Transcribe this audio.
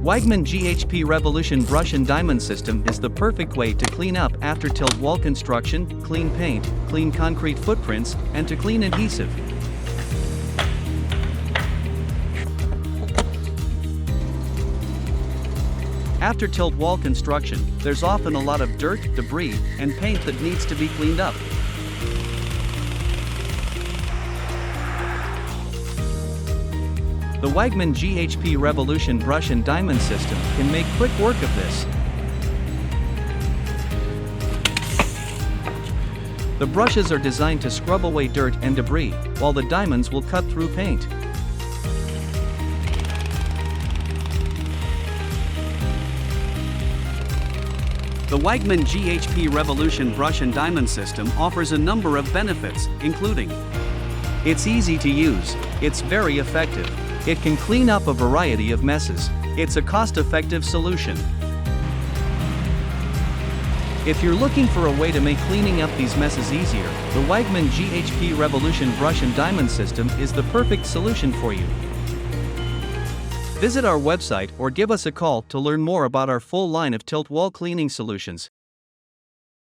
Wagman GHP Revolution Brush and Diamond System is the perfect way to clean up after tilt wall construction, clean paint, clean concrete footprints, and to clean adhesive. After tilt wall construction, there's often a lot of dirt, debris, and paint that needs to be cleaned up. The Wagman GHP Revolution Brush and Diamond System can make quick work of this. The brushes are designed to scrub away dirt and debris, while the diamonds will cut through paint. The Wagman GHP Revolution Brush and Diamond System offers a number of benefits, including: it's easy to use, it's very effective, it can clean up a variety of messes, it's a cost-effective solution. If you're looking for a way to make cleaning up these messes easier, the Wagman GHP Revolution Brush and Diamond System is the perfect solution for you. Visit our website or give us a call to learn more about our full line of tilt wall cleaning solutions.